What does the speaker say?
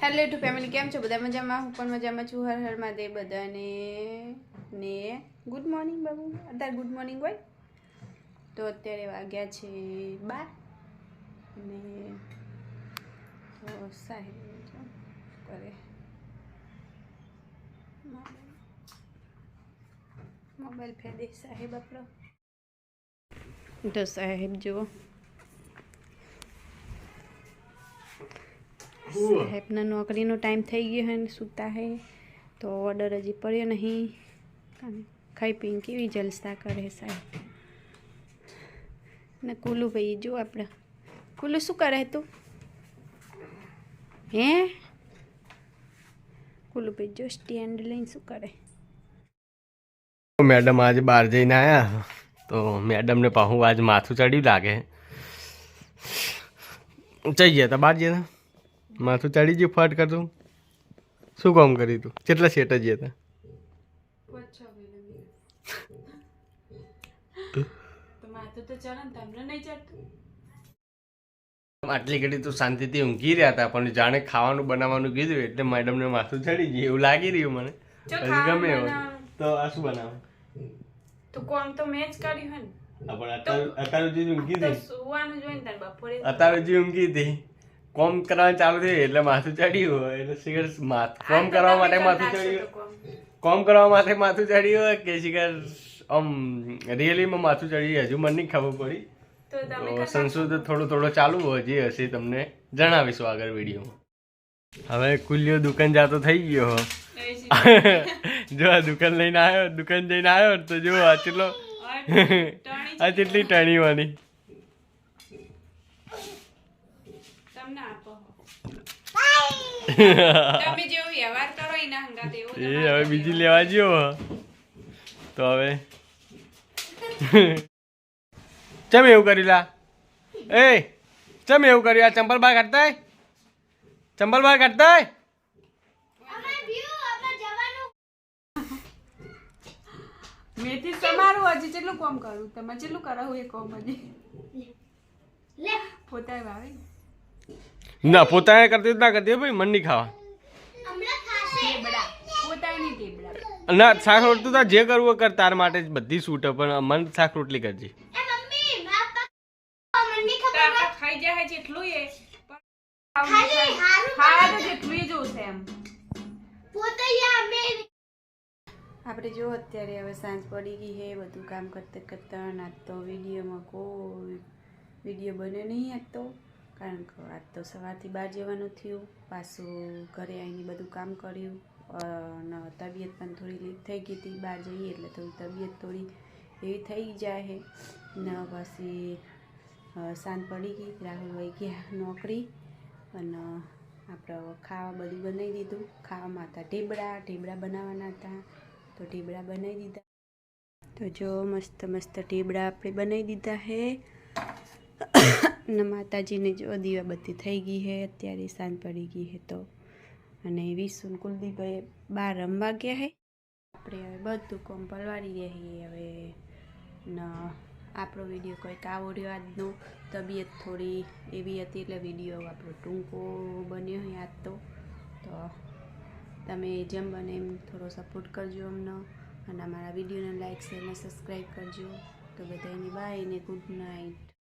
Hello two family, કેમ છો બધા? મજામાં? હું પણ મજામાં છું. હર હર મહાદેવ બધાને. ને ગુડ મોર્નિંગ બાબુ. અત્યારે ગુડ મોર્નિંગ હોય તો અત્યારે વાગ્યા છે 12 ને તો સાહેબ કરે મોબાઈલ ફેદે સાહેબ આપણો. તો સાહેબ જુઓ, સાહેબના નોકરીનો ટાઈમ થઈ ગયો હે ને સૂતા હે તો ઓર્ડર હજી પડ્યો નહીં. ખાઈ પીને કેવી જલસા કરે સાહેબ. ને કુલુ ભાઈ જો આપણે કુલુ શું કરે તું? હે કુલુ ભાઈ જો સ્ટેન્ડ લઈને શું કરે? મેડમ આજે બહાર જઈને આવ્યા તો મેડમને પાછું આજ માથું ચડ્યું લાગે. જઈ ગયા હતા બહાર ગયા હતા, માથું ચડી ગયું ફટ કરતું. શું કામ કર્યું તું? કેટલા સેટ જ હતા? આટલી ઘડી તો શાંતિથી ઊંઘી રહ્યા હતા પણ જાણે ખાવાનું બનાવવાનું કીધું એટલે મેડમને માથું ચડી ગયું એવું લાગી રહ્યું મને. પછી ગમે એવું તો આ શું બનાવે તો કોમ તો મેં જ કર્યું હે ને. પણ અત્યારે જે ઊંઘી હતી સુવાનું જોઈને તાર બપોરે અત્યારે જે ઊંઘી હતી કોમ કરવાનું ચાલુ થયું એટલે માથું ચડ્યું હોય એટલે શિખર કોમ કરવા માટે માથું ચડ્યું, કોમ કરવા માટે માથું ચડ્યું હોય કે શિખર આમ રિયલીમાં માથું ચડ્યું હજુ મને નહીં ખબર પડી. તો સંશોધન થોડો ચાલુ હોય જે હશે તમને જણાવીશું આગળ વિડીયોમાં. હવે કુલિયો દુકાન જાતો થઈ ગયો. જો આ દુકાન લઈને આવ્યો, દુકાન જઈને આવ્યો તો જો આ કેટલો આ કેટલી ટણીવાની. એ હવે બીજી લેવા ગયો તો હવે ચમ એવું કરી લા? એ ચમ એવું કર્યું? આ ચંપલ બહાર કાઢતા, ચંપલ બહાર કાઢતા. મેથી તમારું હજી કેટલું કામ કરું? તમે કેટલું કરાવું એ કામ હજી પોતાએ ભાવે ના પોતાને કરતી ના કરતી ભાઈ મન નહીં ખાવા. ના શાક રોટલું તો જે કરવું હોય કર, તાર માટે જ બધી છૂટ પણ મન શાક રોટલી કરજે. ખાઈ જાય જેટલું એ જેટલું જોશે એમ. આપણે જો અત્યારે હવે સાંજ પડી ગઈ છે, બધું કામ કરતા કરતા. આજ તો વિડીયોમાં કોઈ વિડીયો બન્યો નહીં આજ તો, કારણ કે આજ તો સવારથી બહાર જવાનું થયું. પાછું ઘરે આવીને બધું કામ કર્યું અને તબિયત પણ થોડી લીક થઈ ગઈ હતી. બહાર જઈએ એટલે થોડી તબિયત થોડી એવી થઈ જાય છે ને. પછી સાંજ પડી ગઈ, રાહુલભાઈ ગયા નોકરી અને આપણે ખાવા બધું બનાવી દીધું. ખાવામાં હતા ઢેબડા બનાવવાના હતા તો ઢેબડા બનાવી દીધા. તો જો મસ્ત મસ્ત ઢેબડા આપણે બનાવી દીધા છે ને માતાજીને જો દીવાબત્તી થઈ ગઈ છે. અત્યારે સાંજ પડી ગઈ છે તો. અને વિસુ કુલદીપભાઈ બહાર રમવા ગયા છે. આપણે હવે બધું કોમ પલવાડી રહીએ હવે. ને આપણો વિડીયો કંઈક આવો રહ્યો આજનો. તબિયત થોડી એવી હતી એટલે વિડીયો આપણો ટૂંકો બન્યો હોય આજ તો. તો તમે જેમ બને એમ થોડો સપોર્ટ કરજો અમને અને અમારા વિડીયોને લાઈક શેર અને સબસ્ક્રાઈબ કરજો. તો બધાને બાય ને ગુડ નાઇટ.